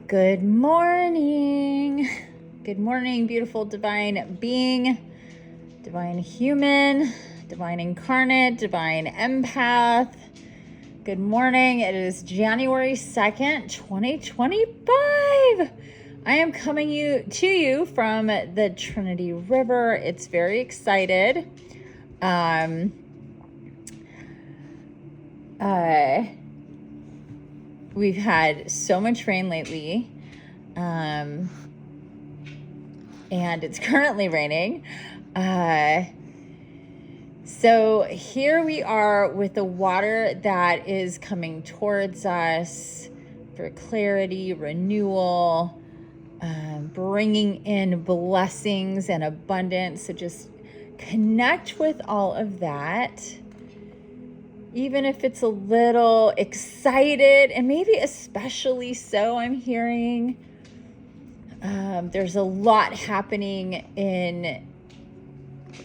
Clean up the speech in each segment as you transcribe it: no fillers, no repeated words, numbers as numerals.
Good morning. Good morning, beautiful divine being, divine human, divine incarnate, divine empath. Good morning. It is January 2nd, 2025. I am coming to you from the Trinity River. It's very excited. We've had so much rain lately, and it's currently raining. So here we are with the water that is coming towards us for clarity, renewal, bringing in blessings and abundance. So just connect with all of that. Even if it's a little excited, and maybe especially so, I'm hearing there's a lot happening in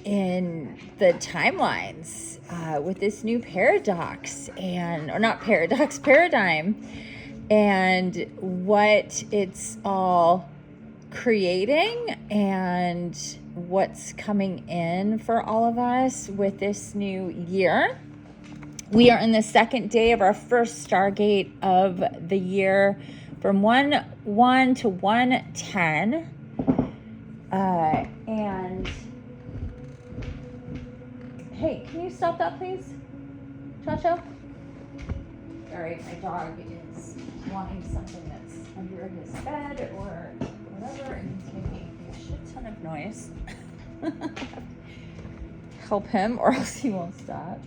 the timelines with this new paradigm, and what it's all creating and what's coming in for all of us with this new year. We are in the second day of our first Stargate of the year from 1/1 to 1/10. And hey, can you stop that, please? Chacho? Sorry, my dog is wanting something that's under his bed or whatever, and he's making a shit ton of noise. Help him, or else he won't stop.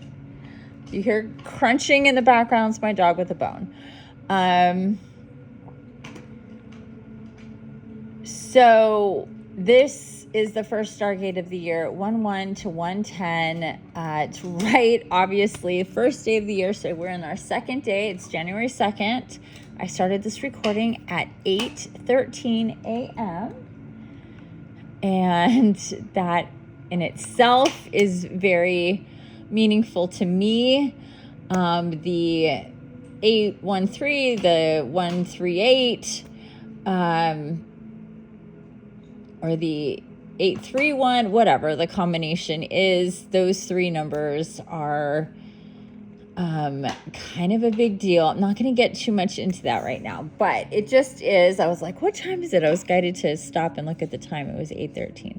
You hear crunching in the background. It's my dog with a bone. So this is the first Stargate of the year, 1/1 to 1/10. It's right, obviously, first day of the year. So we're in our second day. It's January 2nd. I started this recording at 8:13 a.m. And that in itself is very meaningful to me. The 813, the 138, or the 831, whatever the combination is, those three numbers are kind of a big deal. I'm not going to get too much into that right now, but it just is. I was like, what time is it? I was guided to stop and look at the time. It was 8:13.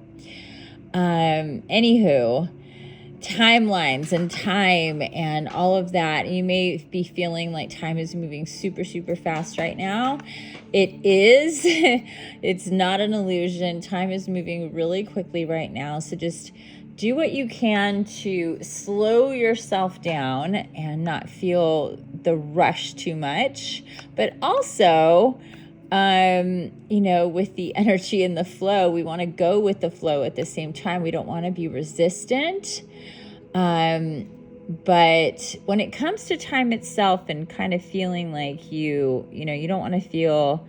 Anywho, timelines and time and all of that. You may be feeling like time is moving super, super fast right now. It is. It's not an illusion. Time is moving really quickly right now. So just do what you can to slow yourself down and not feel the rush too much. But also, with the energy and the flow, we want to go with the flow at the same time. We don't want to be resistant. But when it comes to time itself and kind of feeling like you don't want to feel,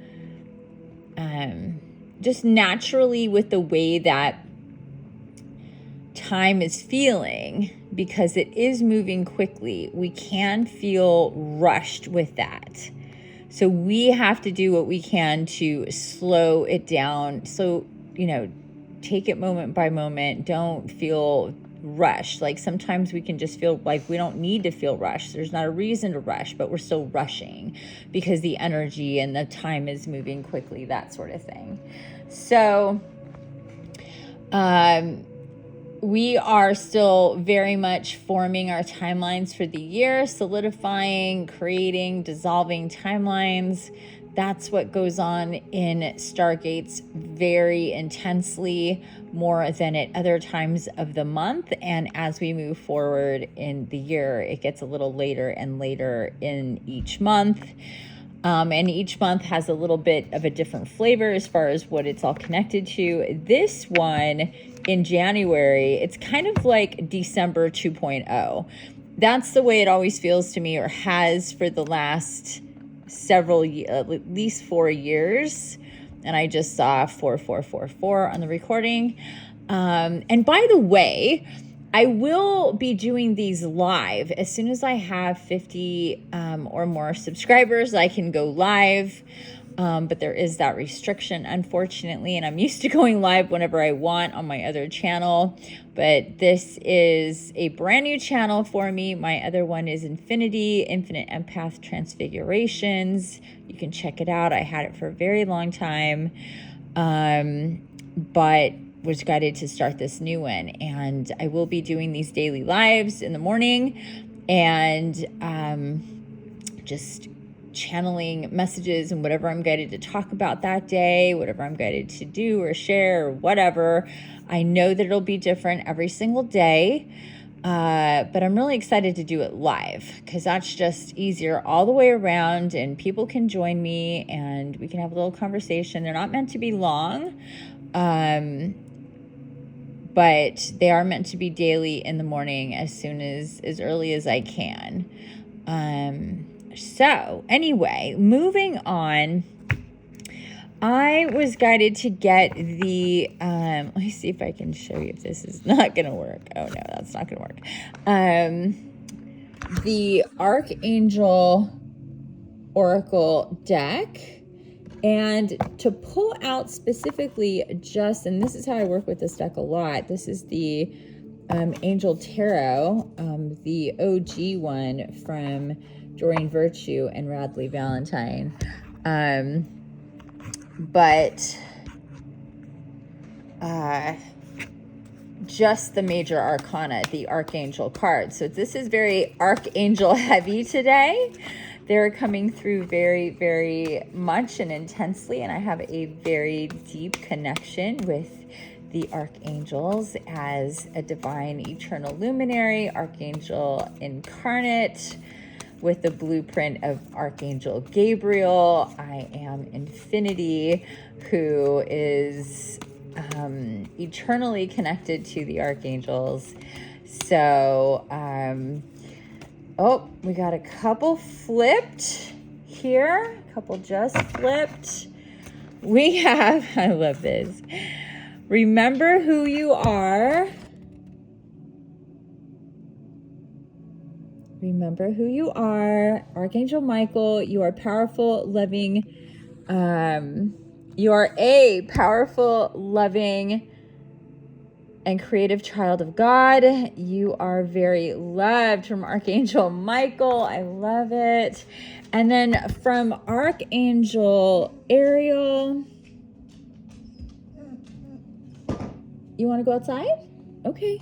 just naturally with the way that time is feeling, because it is moving quickly, we can feel rushed with that. So we have to do what we can to slow it down. So, take it moment by moment. Don't feel rushed. Like sometimes we can just feel like we don't need to feel rushed. There's not a reason to rush, but we're still rushing because the energy and the time is moving quickly, that sort of thing. So, we are still very much forming our timelines for the year, solidifying, creating, dissolving timelines. That's what goes on in Stargates very intensely, more than at other times of the month. And as we move forward in the year, it gets a little later and later in each month. And each month has a little bit of a different flavor as far as what it's all connected to. This one in January, it's kind of like December 2.0. That's the way it always feels to me, or has for the last several, at least 4 years. And I just saw 4444 on the recording. And by the way, I will be doing these live. As soon as I have 50 or more subscribers, I can go live. but there is that restriction, unfortunately, and I'm used to going live whenever I want on my other channel, but this is a brand new channel for me. My other one is Infiniti, Infinite Empath Transfigurations. You can check it out. I had it for a very long time, but was guided to start this new one, and I will be doing these daily lives in the morning, and just channeling messages and whatever I'm guided to talk about that day, whatever I'm guided to do or share or whatever. I know that it'll be different every single day, but I'm really excited to do it live because that's just easier all the way around, and people can join me and we can have a little conversation. They're not meant to be long, but they are meant to be daily in the morning as early as I can. So anyway, moving on, I was guided to get the, let me see if I can show you if this is not going to work. Oh no, that's not going to work. The Archangel Oracle deck, and to pull out specifically and this is how I work with this deck a lot. This is the Angel Tarot, the OG one from Doreen Virtue and Radley Valentine. But just the major arcana, the Archangel card. So this is very Archangel heavy today. They're coming through very, very much and intensely, and I have a very deep connection with the Archangels as a divine eternal luminary, Archangel incarnate, with the blueprint of Archangel Gabriel. I am Infiniti, who is eternally connected to the Archangels. So, oh, we got a couple flipped here. A couple just flipped. We have, I love this. Remember who you are. Remember who you are. Archangel Michael, you are powerful, loving. You are a powerful, loving, and creative child of God. You are very loved from Archangel Michael. I love it. And then from Archangel Ariel. You want to go outside? Okay.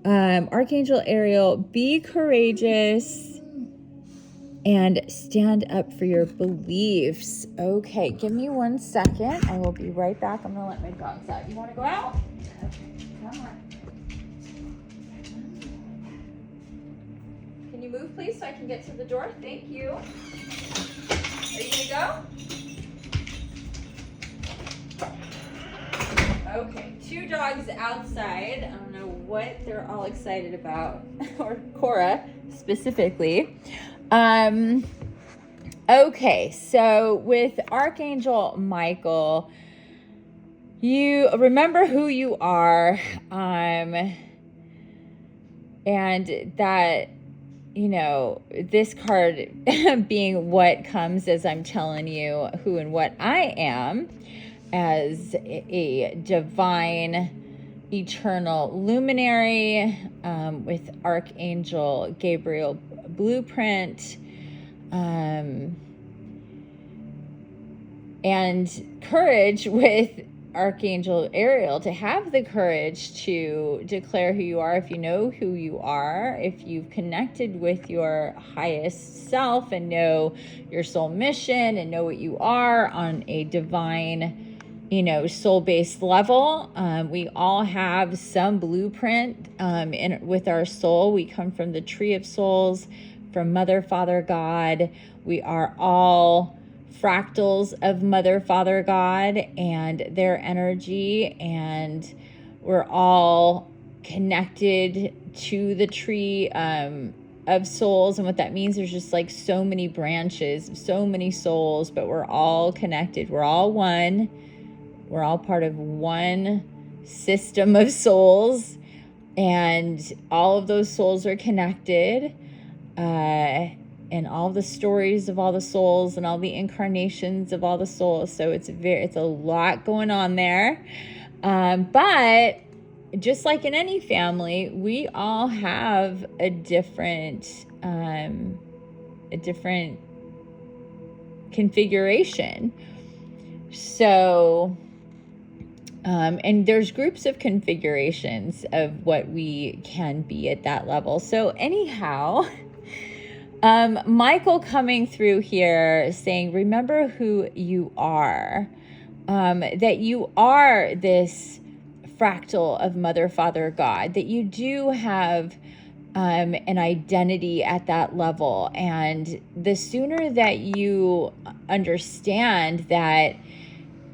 Archangel Ariel, be courageous and stand up for your beliefs. Okay, give me 1 second. I will be right back. I'm going to let my dogs out. You want to go out? Okay, come on. Can you move, please, so I can get to the door? Thank you. Are you going to go? Okay, 2 dogs outside. I don't know what they're all excited about, or Cora specifically. Okay, so with Archangel Michael, you remember who you are, and that, you know, this card being what comes as I'm telling you who and what I am, as a divine eternal luminary, with Archangel Gabriel blueprint, and courage with Archangel Ariel, to have the courage to declare who you are. If you know who you are, if you've connected with your highest self and know your soul mission and know what you are on a divine, you know, soul-based level. We all have some blueprint with our soul. We come from the tree of souls, from Mother, Father, God. We are all fractals of Mother, Father, God and their energy, and we're all connected to the tree of souls. And what that means, there's just like so many branches, so many souls, but we're all connected. We're all one. We're all part of one system of souls, and all of those souls are connected. all the stories of all the souls and all the incarnations of all the souls. So it's a lot going on there. But just like in any family, we all have a different configuration. So, and there's groups of configurations of what we can be at that level. So anyhow, Michael coming through here saying, remember who you are, that you are this fractal of Mother, Father, God, that you do have an identity at that level. And the sooner that you understand that,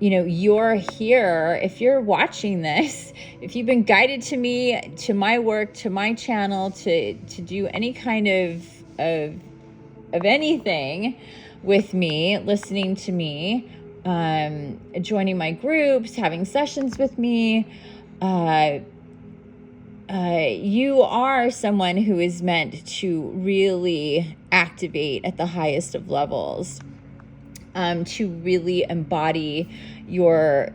you know, you're here, if you're watching this, if you've been guided to me, to my work, to my channel, to do any kind of anything with me, listening to me, joining my groups, having sessions with me, you are someone who is meant to really activate at the highest of levels, to really embody your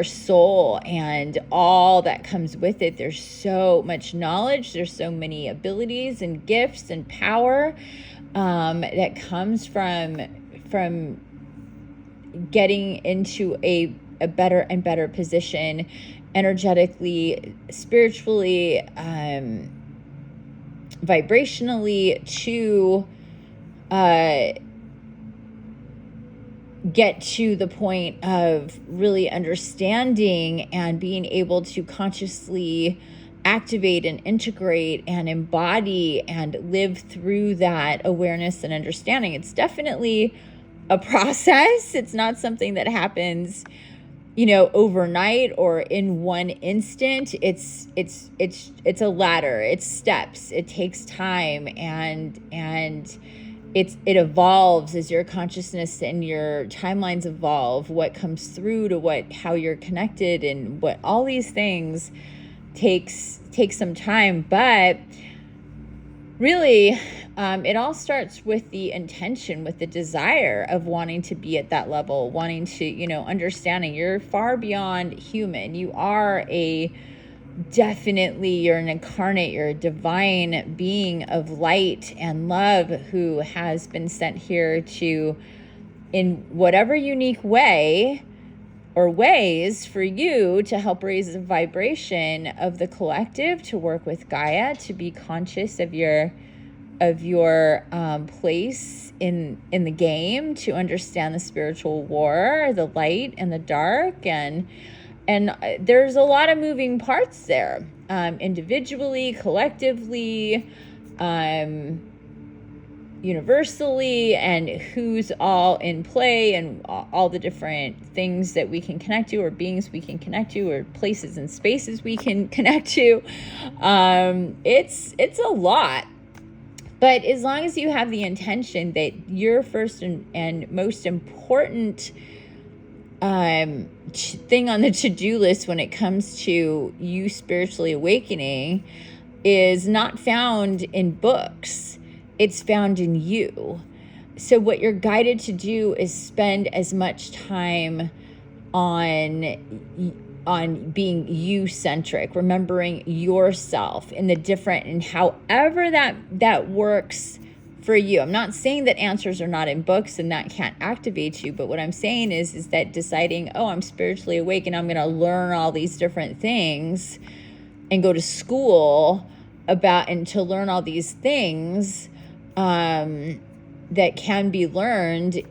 soul and all that comes with it. There's so much knowledge, there's so many abilities and gifts and power that comes from getting into a better and better position energetically, spiritually, vibrationally, to get to the point of really understanding and being able to consciously activate and integrate and embody and live through that awareness and understanding. It's definitely a process. It's not something that happens, you know, overnight or in one instant. It's a ladder. It's steps. It takes time, and it evolves as your consciousness and your timelines evolve. What comes through to how you're connected, and what all these things takes some time. But really, it all starts with the intention, with the desire of wanting to be at that level, wanting to, you know, understanding you're far beyond human. You are you're an incarnate, you're a divine being of light and love who has been sent here to, in whatever unique way or ways for you, to help raise the vibration of the collective, to work with Gaia, to be conscious of your place in the game, to understand the spiritual war, the light and the dark, and there's a lot of moving parts there, individually, collectively, universally, and who's all in play, and all the different things that we can connect to, or beings we can connect to, or places and spaces we can connect to. It's a lot. But as long as you have the intention that your first and most important thing on the to-do list when it comes to you spiritually awakening is not found in books, it's found in you. So what you're guided to do is spend as much time on being you-centric, remembering yourself in the different, and however that works for you. I'm not saying that answers are not in books and that can't activate you, but what I'm saying is that deciding, oh, I'm spiritually awake and I'm going to learn all these different things and go to school and to learn all these things that can be learned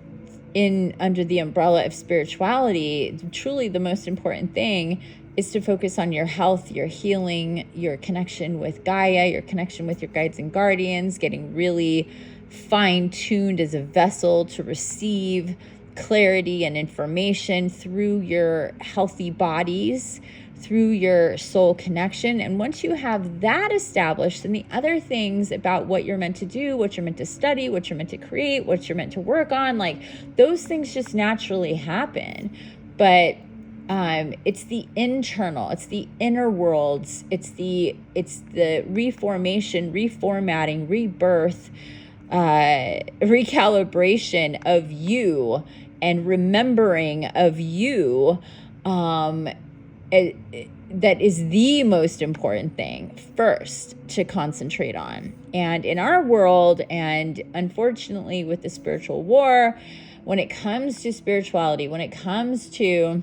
under the umbrella of spirituality. Truly the most important thing is to focus on your health, your healing, your connection with Gaia, your connection with your guides and guardians, getting really fine-tuned as a vessel to receive clarity and information through your healthy bodies, through your soul connection. And once you have that established, then the other things about what you're meant to do, what you're meant to study, what you're meant to create, what you're meant to work on, like those things just naturally happen. But it's the internal, it's the inner worlds, it's the reformation, reformatting, rebirth recalibration of you and remembering of you, that is the most important thing first to concentrate on. And in our world, and unfortunately with the spiritual war, when it comes to spirituality, when it comes to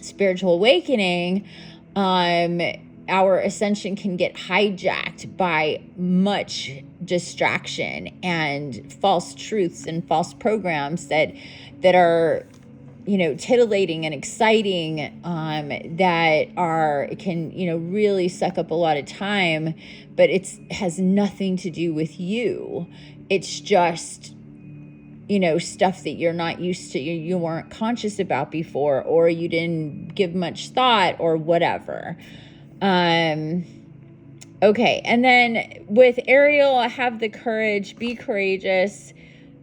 spiritual awakening, our ascension can get hijacked by much distraction and false truths and false programs that are, you know, titillating and exciting, that can, you know, really suck up a lot of time, but has nothing to do with you. It's just, you know, stuff that you're not used to, you weren't conscious about before, or you didn't give much thought or whatever. Okay. And then with Ariel, have the courage, be courageous,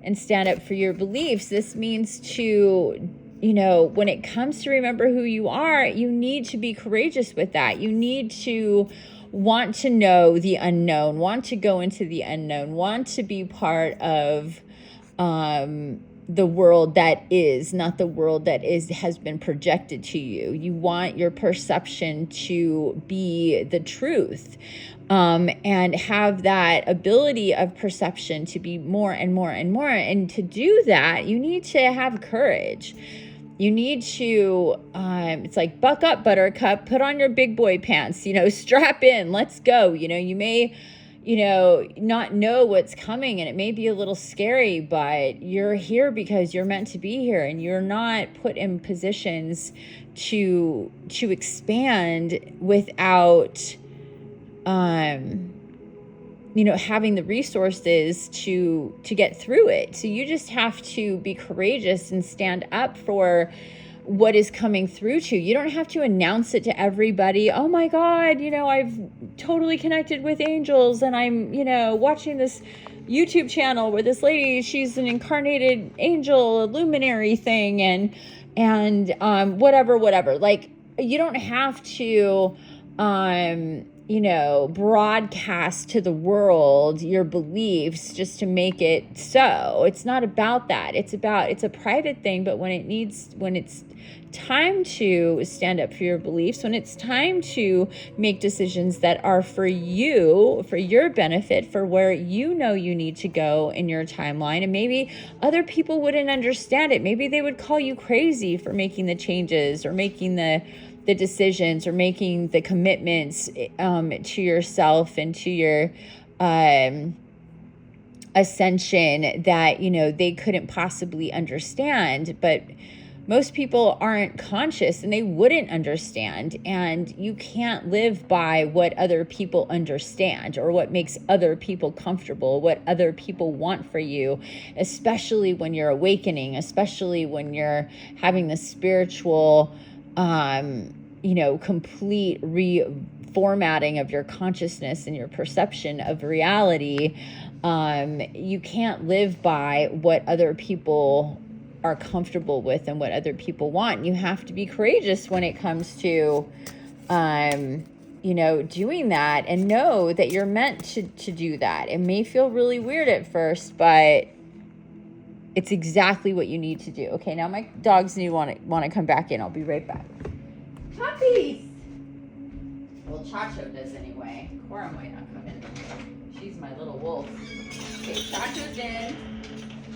and stand up for your beliefs. This means to, you know, when it comes to remember who you are, you need to be courageous with that. You need to want to know the unknown, want to go into the unknown, want to be part of the world that is, not the world that has been projected to you. You want your perception to be the truth, and have that ability of perception to be more and more and more. And to do that, you need to have courage. You need to, it's like, buck up, buttercup, put on your big boy pants, you know, strap in, let's go. You know, you may, you know, not know what's coming, and it may be a little scary, but you're here because you're meant to be here, and you're not put in positions to expand without, you know, having the resources to get through it. So you just have to be courageous and stand up for what is coming through to you. You don't have to announce it to everybody. Oh my God, you know, I've totally connected with angels, and I'm, you know, watching this YouTube channel where this lady, she's an incarnated angel, a luminary thing, and whatever. Like, you don't have to, you know, broadcast to the world your beliefs just to make it so. It's not about that. It's a private thing, but when it's time to stand up for your beliefs, when it's time to make decisions that are for you, for your benefit, for where you know you need to go in your timeline, and maybe other people wouldn't understand it. Maybe they would call you crazy for making the changes or making the decisions or making the commitments to yourself and to your ascension that, you know, they couldn't possibly understand. But most people aren't conscious, and they wouldn't understand. And you can't live by what other people understand or what makes other people comfortable, what other people want for you, especially when you're awakening, especially when you're having the spiritual, you know, complete reformatting of your consciousness and your perception of reality. You can't live by what other people are comfortable with and what other people want. You have to be courageous when it comes to, you know, doing that, and know that you're meant to do that. It may feel really weird at first, but it's exactly what you need to do. Okay, now my dogs want to come back in. I'll be right back. Puppies! Well, Chacho does anyway. Cora might not come in. She's my little wolf. Okay, Chacho's in.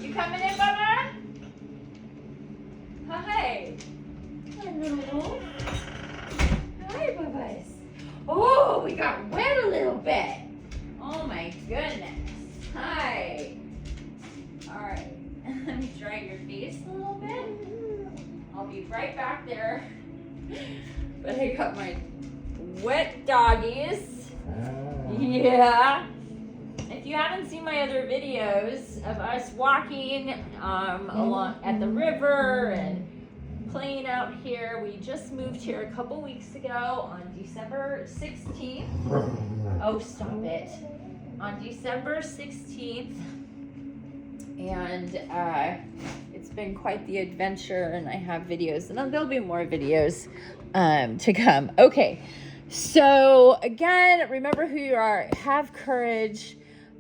You coming in, Bubba? Hi. Hi, little wolf. Hi, Bubba's. Oh, we got wet a little bit. Oh my goodness. Hi. All right. Let me dry your face a little bit. I'll be right back there. But I got my wet doggies. Yeah. If you haven't seen my other videos of us walking along at the river and playing out here, we just moved here a couple weeks ago on December 16th. Oh, stop it. On December 16th. And it's been quite the adventure, and I have videos, and there'll be more videos to come. Okay, so again, remember who you are, have courage,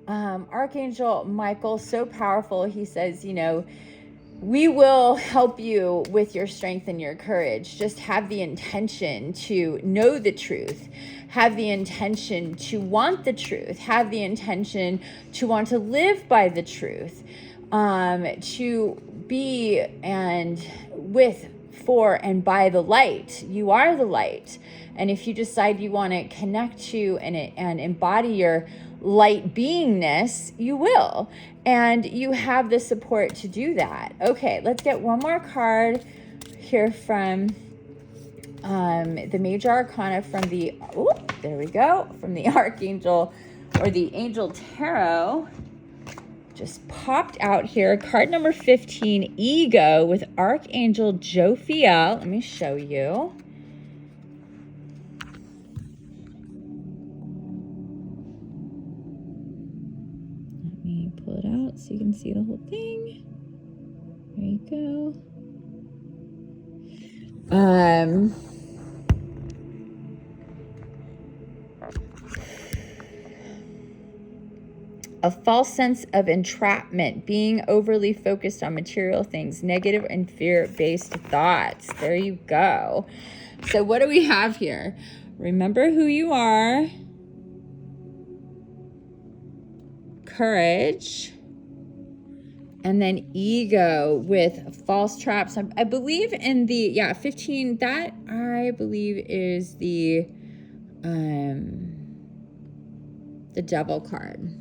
Archangel Michael, so powerful. He says, you know, we will help you with your strength and your courage. Just have the intention to know the truth. Have the intention to want the truth. Have the intention to want to live by the truth. To be and with, for, and by the light. You are the light. And if you decide you want to connect to and embody your light beingness, you will. And you have the support to do that. Okay, let's get one more card here from the Major Arcana from the, there we go, from the Archangel or the Angel Tarot. Just popped out here. Card number 15, Ego, with Archangel Jophiel. Let me show you. Let me pull it out so you can see the whole thing. There you go. A false sense of entrapment, being overly focused on material things, negative and fear-based thoughts. There you go. So what do we have here? Remember who you are. Courage. And then ego with false traps. I believe in the, 15, that I believe is the devil card.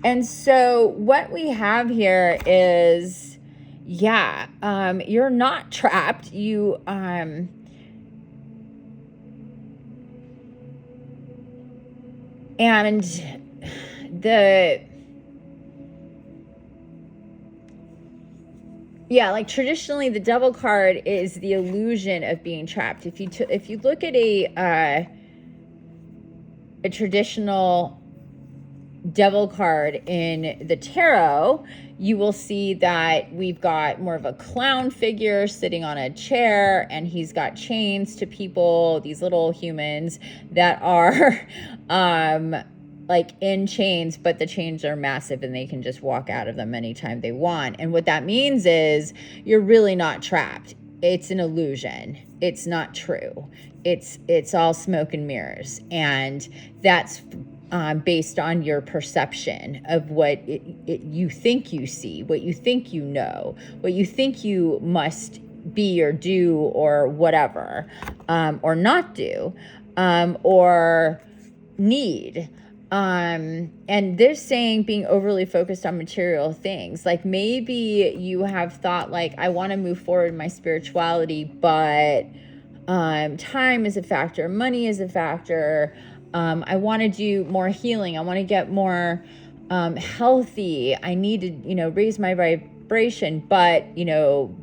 And so what we have here is, you're not trapped. You, and like traditionally the devil card is the illusion of being trapped. If you look at a traditional devil card in the tarot, you will see that we've got more of a clown figure sitting on a chair, and he's got chains to people, these little humans that are like in chains, but the chains are massive and they can just walk out of them anytime they want. And what that means is you're really not trapped. It's an illusion. It's not true. It's all smoke and mirrors. And that's based on your perception of what you think you see, what you think you know, what you think you must be or do or whatever, or not do, or need. And they're saying being overly focused on material things. Like maybe you have thought like, I want to move forward in my spirituality, but time is a factor, money is a factor. I want to do more healing. I want to get more healthy. I need to, raise my vibration, but,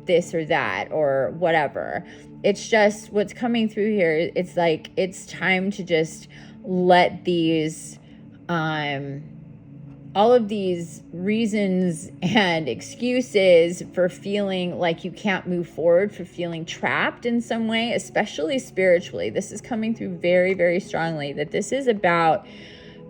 this or that or whatever. It's just what's coming through here. It's like, it's time to just let these, all of these reasons and excuses for feeling like you can't move forward, for feeling trapped in some way, especially spiritually. This is coming through very, very strongly, that this is about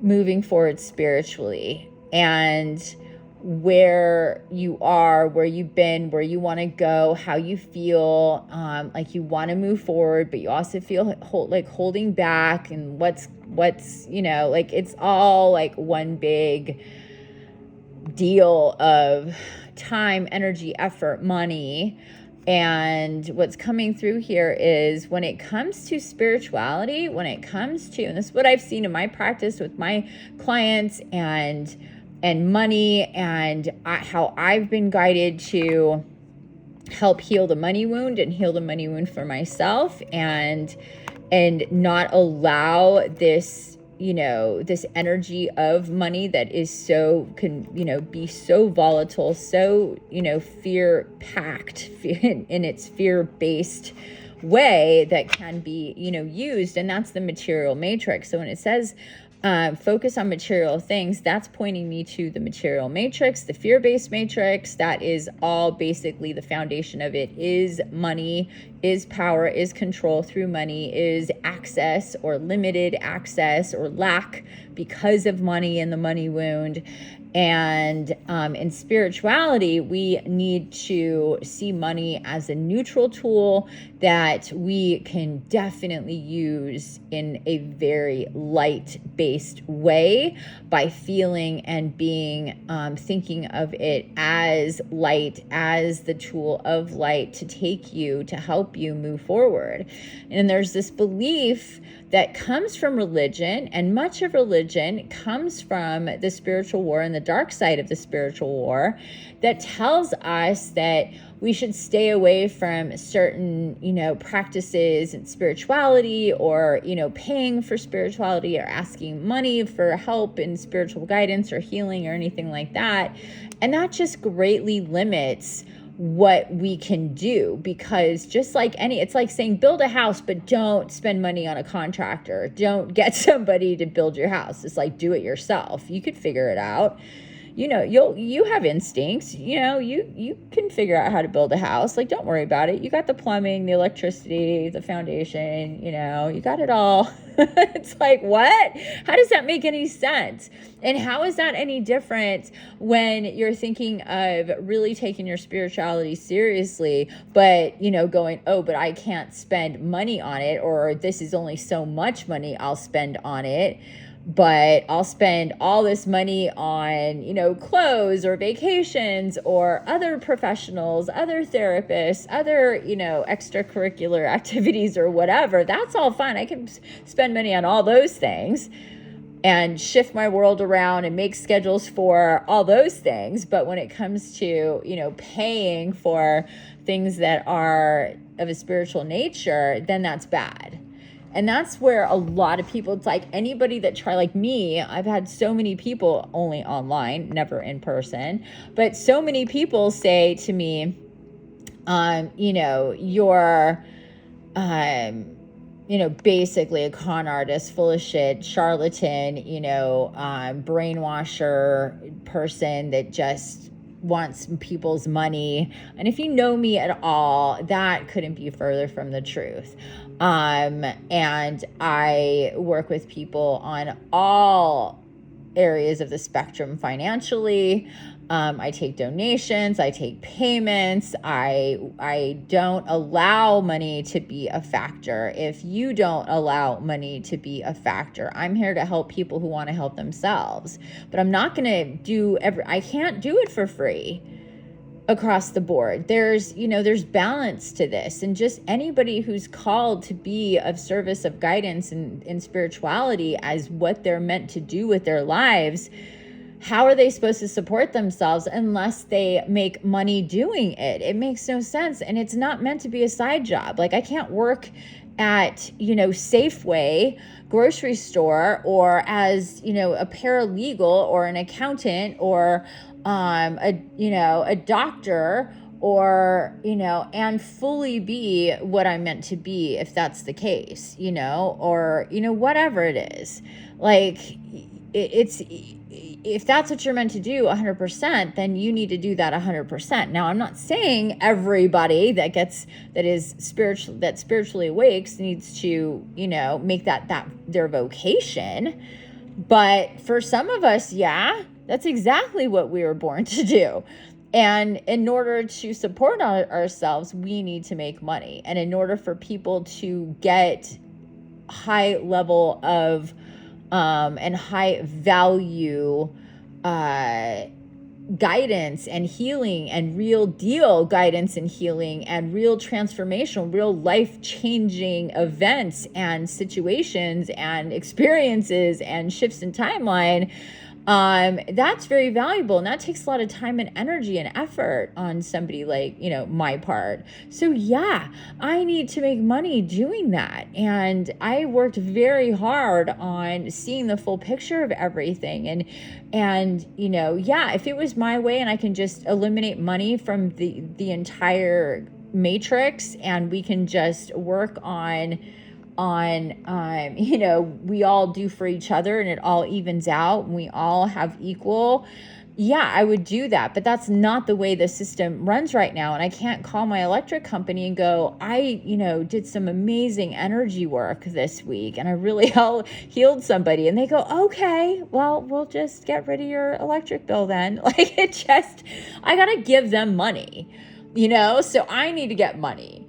moving forward spiritually and where you are, where you've been, where you want to go, how you feel, like you want to move forward, but you also feel like holding back, and what's like it's all like one big deal of time, energy, effort, money. And what's coming through here is when it comes to spirituality, when it comes to, and this is what I've seen in my practice with my clients and money, and how I've been guided to help heal the money wound and heal the money wound for myself, and not allow this, this energy of money that is so, can, be so volatile, so, fear packed in its fear-based way that can be, used. And that's the material matrix. So when it says focus on material things, that's pointing me to the material matrix, the fear-based matrix. That is all basically the foundation of it is money, is power, is control through money, is access or limited access or lack because of money and the money wound. And in spirituality, we need to see money as a neutral tool that we can definitely use in a very light-based way by feeling and being, thinking of it as light, as the tool of light to take you, to help you move forward. And there's this belief that comes from religion, and much of religion comes from the spiritual war and the dark side of the spiritual war, that tells us that we should stay away from certain, practices and spirituality, or, paying for spirituality, or asking money for help in spiritual guidance or healing or anything like that. And that just greatly limits what we can do, because just like it's like saying build a house, but don't spend money on a contractor. Don't get somebody to build your house. It's like, do it yourself. You could figure it out. You have instincts, you can figure out how to build a house. Like, don't worry about it. You got the plumbing, the electricity, the foundation, you got it all. It's like, what? How does that make any sense? And how is that any different when you're thinking of really taking your spirituality seriously, but, going, oh, but I can't spend money on it, or this is only so much money I'll spend on it. But I'll spend all this money on, clothes or vacations or other professionals, other therapists, other, extracurricular activities or whatever. That's all fine. I can spend money on all those things and shift my world around and make schedules for all those things. But when it comes to, paying for things that are of a spiritual nature, then that's bad. And that's where a lot of people, it's like anybody that try, like me, I've had so many people only online, never in person, but so many people say to me, you're, basically a con artist, full of shit, charlatan, brainwasher person that just wants people's money. And if you know me at all, that couldn't be further from the truth. And I work with people on all areas of the spectrum financially. I take donations, I take payments. I don't allow money to be a factor. If you don't allow money to be a factor, I'm here to help people who want to help themselves. But I'm not going to do I can't do it for free across the board. There's balance to this. And just anybody who's called to be of service, of guidance in spirituality as what they're meant to do with their lives, how are they supposed to support themselves unless they make money doing it? It makes no sense. And it's not meant to be a side job. Like, I can't work at, Safeway grocery store, or as, a paralegal or an accountant, or a doctor, or, and fully be what I'm meant to be, if that's the case, or, whatever it is. Like, it's, if that's what you're meant to do 100%, then you need to do that 100%. Now, I'm not saying everybody that spiritually awakes needs to, make that their vocation. But for some of us, yeah, that's exactly what we were born to do. And in order to support ourselves, we need to make money. And in order for people to get high level of and high value guidance and healing, and real deal guidance and healing, and real transformational, real life-changing events and situations and experiences and shifts in timeline, that's very valuable. And that takes a lot of time and energy and effort on somebody like, my part. So yeah, I need to make money doing that. And I worked very hard on seeing the full picture of everything. And, yeah, if it was my way and I can just eliminate money from the entire matrix, and we can just work on we all do for each other and it all evens out and we all have equal, yeah, I would do that. But that's not the way the system runs right now. And I can't call my electric company and go, I, did some amazing energy work this week and I really healed somebody. And they go, okay, well, we'll just get rid of your electric bill then. Like I got to give them money, so I need to get money.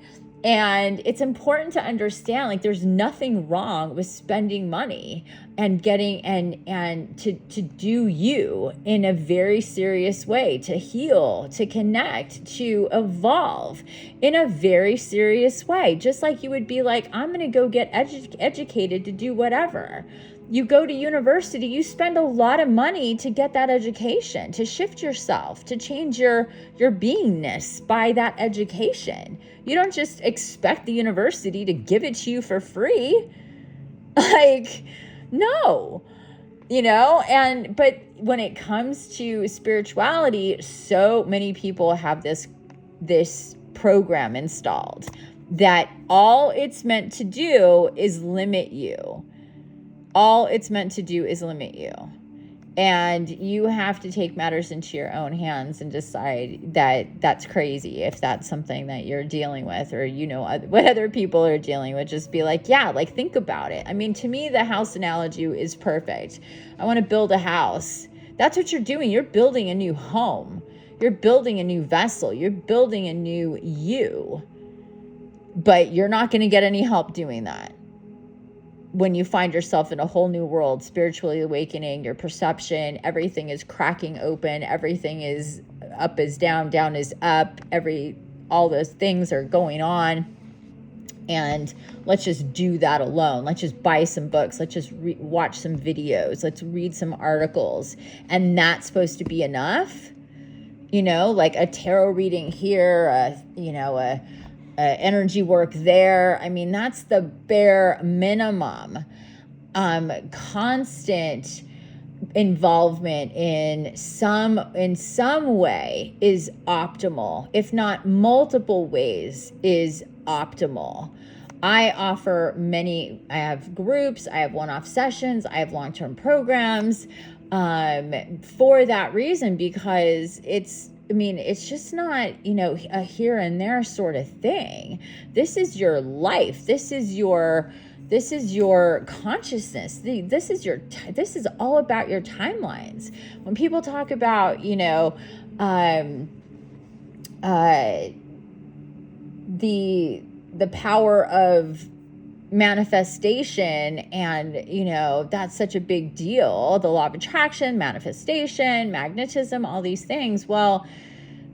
And it's important to understand, like, there's nothing wrong with spending money and getting and to do you in a very serious way, to heal, to connect, to evolve in a very serious way. Just like you would be like, I'm going to go get educated to do whatever. You go to university, you spend a lot of money to get that education, to shift yourself, to change your beingness by that education. You don't just expect the university to give it to you for free. Like, no, but when it comes to spirituality, so many people have this program installed that all it's meant to do is limit you. All it's meant to do is limit you. And you have to take matters into your own hands and decide that that's crazy if that's something that you're dealing with, or what other people are dealing with. Just be like, yeah, like, think about it. I mean, to me, the house analogy is perfect. I want to build a house. That's what you're doing. You're building a new home. You're building a new vessel. You're building a new you. But you're not going to get any help doing that. When you find yourself in a whole new world, spiritually awakening, your perception, everything is cracking open, everything is up is down, down is up, all those things are going on. And let's just do that alone. Let's just buy some books. Let's just watch some videos. Let's read some articles. And that's supposed to be enough, like a tarot reading here, energy work there. I mean, that's the bare minimum. Constant involvement in some way is optimal, if not multiple ways is optimal. I have groups, I have one-off sessions, I have long-term programs for that reason, because it's just not, a here and there sort of thing. This is your life. This is your consciousness. This is all about your timelines. When people talk about, the power of manifestation, and that's such a big deal, the law of attraction, manifestation, magnetism, all these things. Well,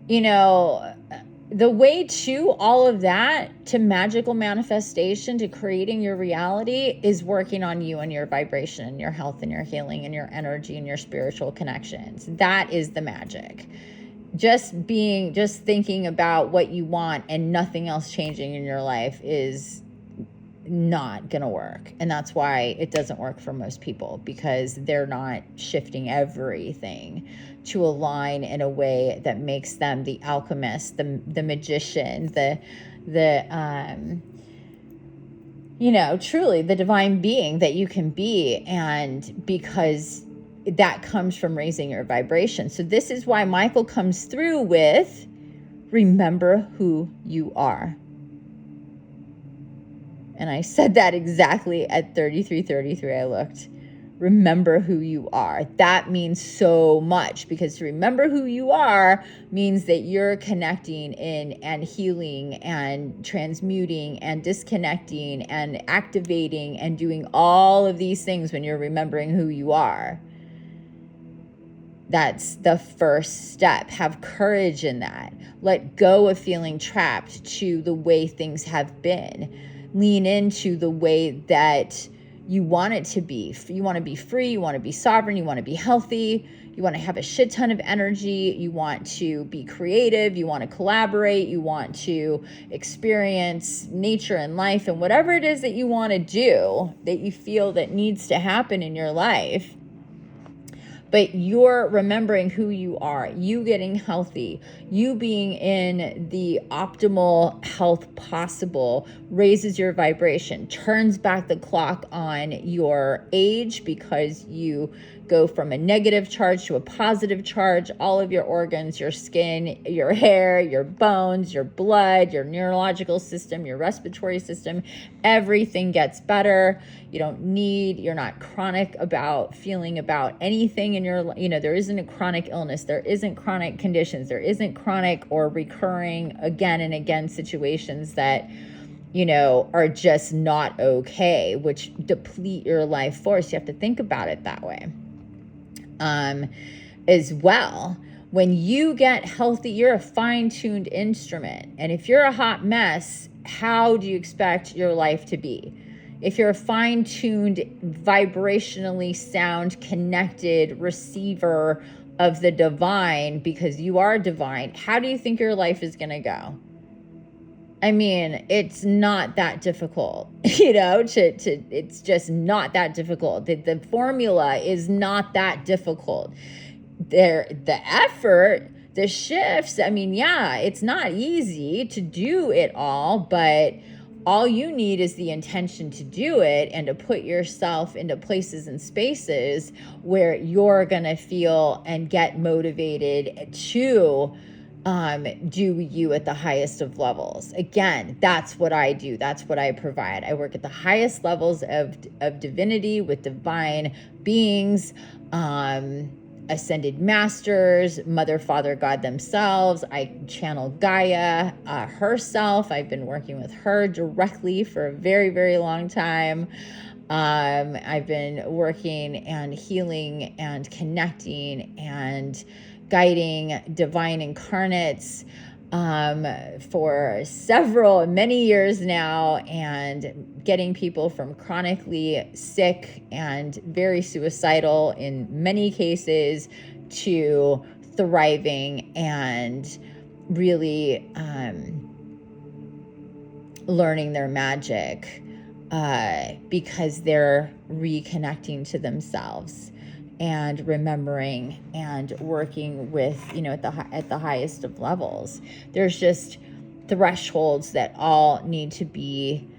the way to all of that, to magical manifestation, to creating your reality, is working on you and your vibration and your health and your healing and your energy and your spiritual connections. That is the magic. Just thinking about what you want and nothing else changing in your life is not gonna work. And that's why it doesn't work for most people, because they're not shifting everything to align in a way that makes them the alchemist, the magician, truly the divine being that you can be. And because that comes from raising your vibration. So this is why Michael comes through with, remember who you are. And I said that exactly at 33:33. I looked. Remember who you are. That means so much, because to remember who you are means that you're connecting in and healing and transmuting and disconnecting and activating and doing all of these things when you're remembering who you are. That's the first step. Have courage in that. Let go of feeling trapped to the way things have been. Lean into the way that you want it to be. You want to be free. You want to be sovereign. You want to be healthy. You want to have a shit ton of energy. You want to be creative. You want to collaborate. You want to experience nature and life and whatever it is that you want to do, that you feel that needs to happen in your life. but you're remembering who you are, you getting healthy, you being in the optimal health possible raises your vibration, turns back the clock on your age, because you go from a negative charge to a positive charge. All of your organs, your skin, your hair, your bones, your blood, your neurological system, your respiratory system, everything gets better. You're not chronic about feeling about anything in your, there isn't a chronic illness, there isn't chronic conditions, there isn't chronic or recurring again and again situations that are just not okay, which deplete your life force. You have to think about it that way. As well, when you get healthy, you're a fine-tuned instrument. And if you're a hot mess, how do you expect your life to be? If you're a fine-tuned, vibrationally sound, connected receiver of the divine, because you are divine, how do you think your life is going to go? I mean, it's not that difficult, it's just not that difficult. The formula is not that difficult. The effort, the shifts, it's not easy to do it all, but all you need is the intention to do it and to put yourself into places and spaces where you're going to feel and get motivated to do you at the highest of levels. Again, that's what I do. That's what I provide. I work at the highest levels of divinity with divine beings, ascended masters, Mother, Father, God themselves. I channel Gaia herself. I've been working with her directly for a very, very long time. I've been working and healing and connecting and guiding divine incarnates for many years now, and getting people from chronically sick and very suicidal in many cases to thriving and really learning their magic because they're reconnecting to themselves and remembering and working with, at the highest of levels. There's just thresholds that all need to be,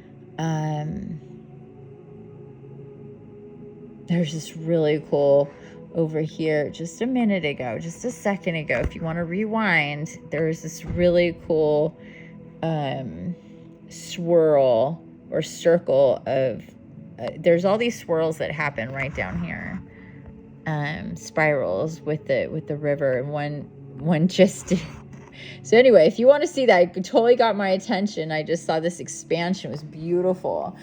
there's this really cool over here just a minute ago, just a second ago, if you want to rewind, there's this really cool swirl or circle of, there's all these swirls that happen right down here. Spirals with the river, and one just did. So anyway, if you want to see that, it totally got my attention. I just saw this expansion. It was beautiful.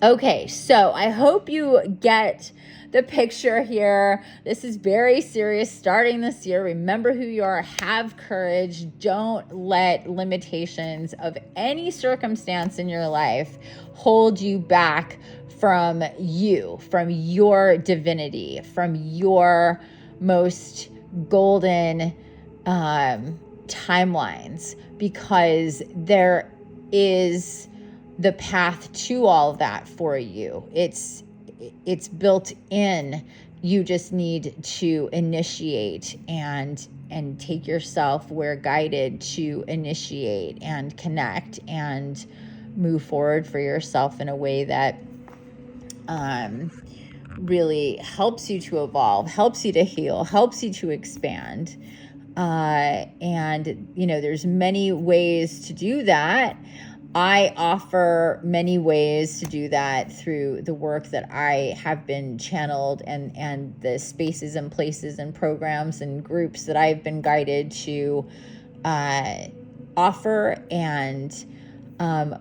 Okay, so I hope you get the picture here. This is very serious starting this year. Remember who you are. Have courage. Don't let limitations of any circumstance in your life hold you back from you, from your divinity, from your most golden timelines, because there is the path to all of that for you. It's built in. You just need to initiate and take yourself where guided to initiate and connect and move forward for yourself in a way that really helps you to evolve, helps you to heal, helps you to expand. And, there's many ways to do that. I offer many ways to do that through the work that I have been channeled and the spaces and places and programs and groups that I've been guided to offer. And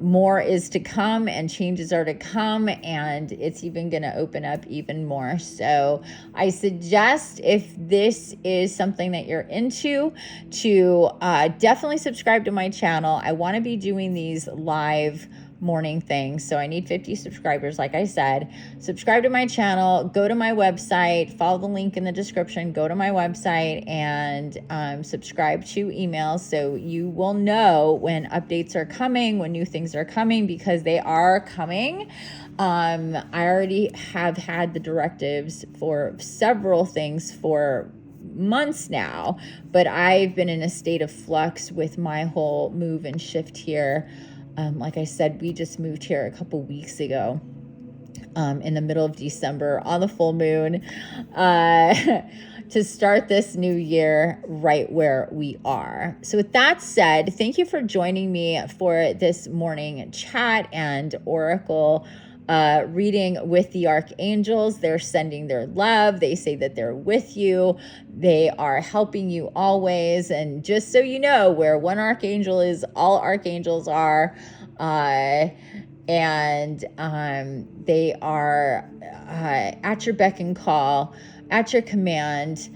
more is to come, and changes are to come, and it's even going to open up even more. So I suggest, if this is something that you're into, to definitely subscribe to my channel. I want to be doing these live morning thing. So I need 50 subscribers, like I said. Subscribe to my channel, go to my website, follow the link in the description, go to my website, and subscribe to emails so you will know when updates are coming, when new things are coming, because they are coming. I already have had the directives for several things for months now, but I've been in a state of flux with my whole move and shift here. Like I said, we just moved here a couple weeks ago, in the middle of December on the full moon, to start this new year right where we are. So with that said, thank you for joining me for this morning chat and oracle reading with the Archangels. They're sending their love. They say that they're with you. They are helping you always. And just so you know, where one Archangel is, all Archangels are. And they are at your beck and call, at your command.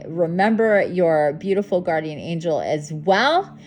Remember your beautiful guardian angel as well.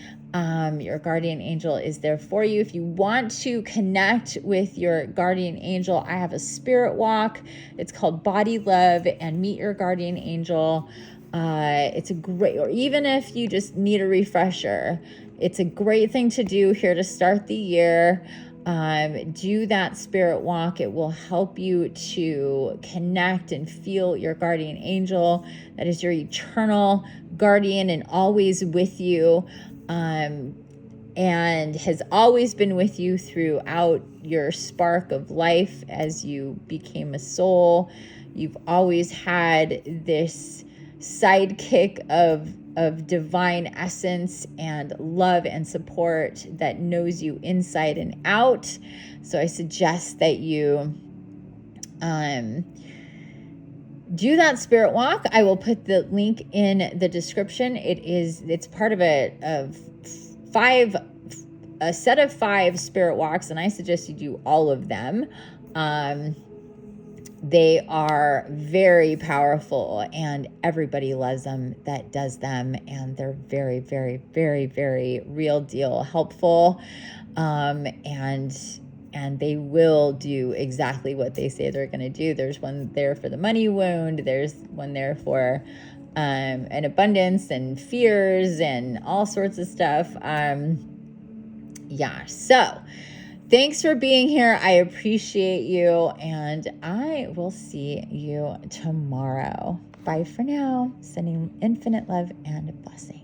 Your guardian angel is there for you. If you want to connect with your guardian angel, I have a spirit walk. It's called Body Love and Meet Your Guardian Angel. It's a great, or even if you just need a refresher, it's a great thing to do here to start the year. Do that spirit walk. It will help you to connect and feel your guardian angel. That is your eternal guardian and always with you. And has always been with you throughout your spark of life as you became a soul. You've always had this sidekick of divine essence and love and support that knows you inside and out. So I suggest that you do that spirit walk. I will put the link in the description. It's part of a set of 5 spirit walks, and I suggest you do all of them. They are very powerful, and everybody loves them that does them, and they're very, very, very, very real deal helpful, and they will do exactly what they say they're going to do. There's one there for the money wound. There's one there for an abundance and fears and all sorts of stuff. Yeah, so thanks for being here. I appreciate you, and I will see you tomorrow. Bye for now. Sending infinite love and blessings.